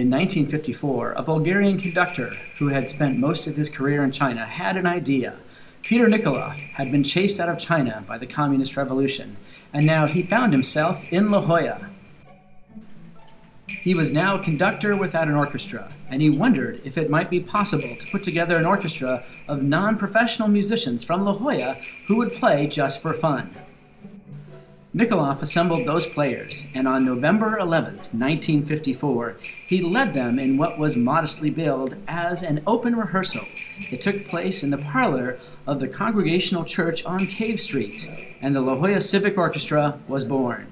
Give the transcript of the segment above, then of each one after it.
In 1954, a Bulgarian conductor who had spent most of his career in China had an idea. Peter Nikolov had been chased out of China by the Communist Revolution, and now he found himself in La Jolla. He was now a conductor without an orchestra, and he wondered if it might be possible to put together an orchestra of non-professional musicians from La Jolla who would play just for fun. Nikolov assembled those players, and on November 11th, 1954, he led them in what was modestly billed as an open rehearsal. It took place in the parlor of the Congregational Church on Cave Street, and the La Jolla Civic Orchestra was born.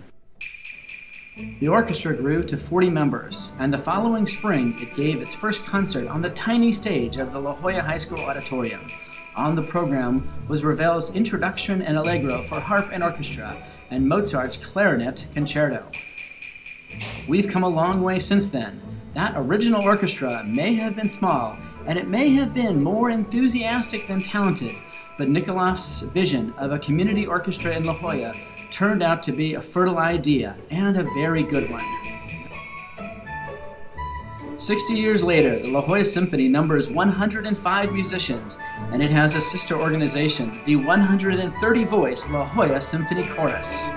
The orchestra grew to 40 members, and the following spring it gave its first concert on the tiny stage of the La Jolla High School Auditorium. On the program was Ravel's Introduction and Allegro for harp and orchestra, and Mozart's Clarinet Concerto. We've come a long way since then. That original orchestra may have been small, and it may have been more enthusiastic than talented, but Nikolov's vision of a community orchestra in La Jolla turned out to be a fertile idea, and a very good one. 60 years later, the La Jolla Symphony numbers 105 musicians, and it has a sister organization, the 130-voice La Jolla Symphony Chorus.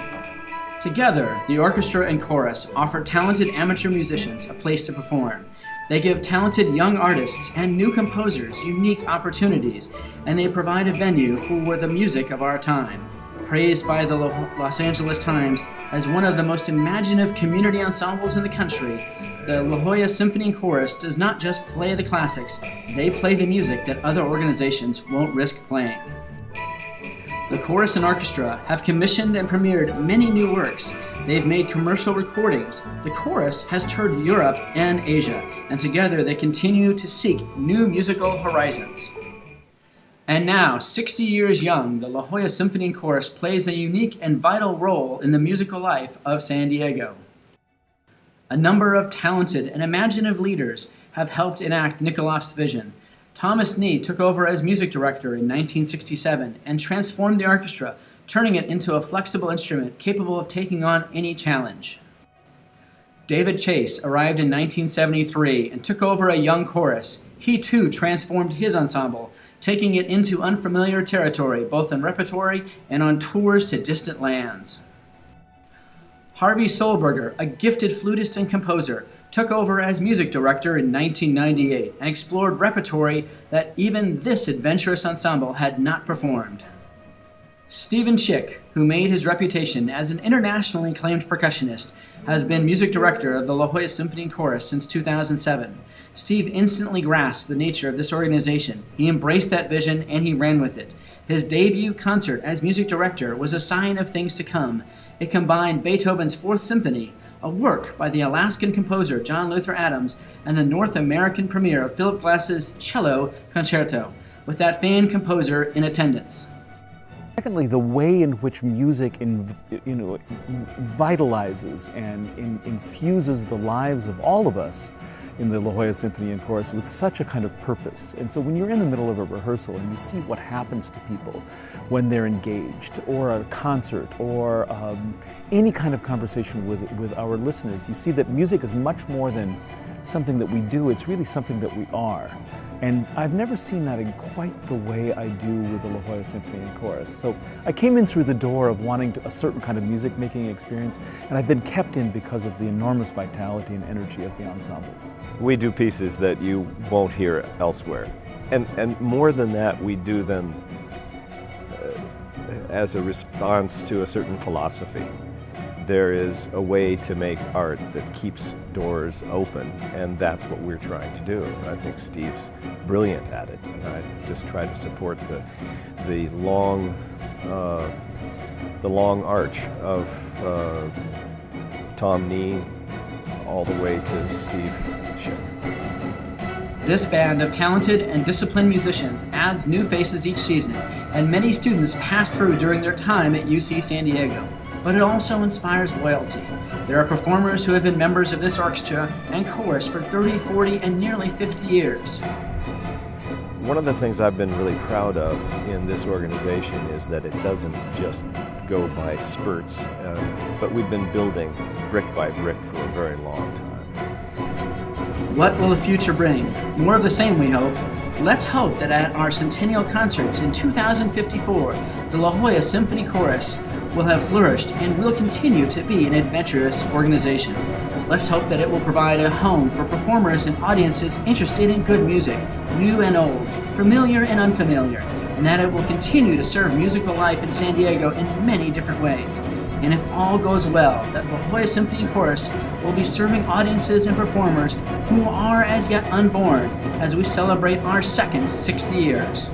Together, the orchestra and chorus offer talented amateur musicians a place to perform. They give talented young artists and new composers unique opportunities, and they provide a venue for the music of our time. Praised by the Los Angeles Times as one of the most imaginative community ensembles in the country, the La Jolla Symphony Chorus does not just play the classics, they play the music that other organizations won't risk playing. The chorus and orchestra have commissioned and premiered many new works. They've made commercial recordings. The chorus has toured Europe and Asia, and together they continue to seek new musical horizons. And now, 60 years young, the La Jolla Symphony Chorus plays a unique and vital role in the musical life of San Diego. A number of talented and imaginative leaders have helped enact Nikolov's vision. Thomas Nee took over as music director in 1967 and transformed the orchestra, turning it into a flexible instrument capable of taking on any challenge. David Chase arrived in 1973 and took over a young chorus. He too transformed his ensemble, taking it into unfamiliar territory, both in repertory and on tours to distant lands. Harvey Solberger, a gifted flutist and composer, took over as music director in 1998 and explored repertory that even this adventurous ensemble had not performed. Stephen Schick, who made his reputation as an internationally acclaimed percussionist, has been music director of the La Jolla Symphony Chorus since 2007. Steve instantly grasped the nature of this organization. He embraced that vision and he ran with it. His debut concert as music director was a sign of things to come. It combined Beethoven's Fourth Symphony, a work by the Alaskan composer John Luther Adams, and the North American premiere of Philip Glass's Cello Concerto, with that famed composer in attendance. Secondly, the way in which music vitalizes and infuses the lives of all of us in the La Jolla Symphony and Chorus with such a kind of purpose. And so when you're in the middle of a rehearsal and you see what happens to people when they're engaged, or a concert, or any kind of conversation with our listeners, you see that music is much more than something that we do, it's really something that we are. And I've never seen that in quite the way I do with the La Jolla Symphony and Chorus. So I came in through the door of wanting a certain kind of music-making experience, and I've been kept in because of the enormous vitality and energy of the ensembles. We do pieces that you won't hear elsewhere. And more than that, we do them as a response to a certain philosophy. There is a way to make art that keeps doors open, and that's what we're trying to do. I think Steve's brilliant at it, and I just try to support the long arch of Tom Nee all the way to Steve Schick. This band of talented and disciplined musicians adds new faces each season, and many students pass through during their time at UC San Diego. But it also inspires loyalty. There are performers who have been members of this orchestra and chorus for 30, 40, and nearly 50 years. One of the things I've been really proud of in this organization is that it doesn't just go by spurts, but we've been building brick by brick for a very long time. What will the future bring? More of the same, we hope. Let's hope that at our centennial concerts in 2054, the La Jolla Symphony Chorus will have flourished and will continue to be an adventurous organization. Let's hope that it will provide a home for performers and audiences interested in good music, new and old, familiar and unfamiliar, and that it will continue to serve musical life in San Diego in many different ways. And if all goes well, that La Jolla Symphony Chorus will be serving audiences and performers who are as yet unborn as we celebrate our second 60 years.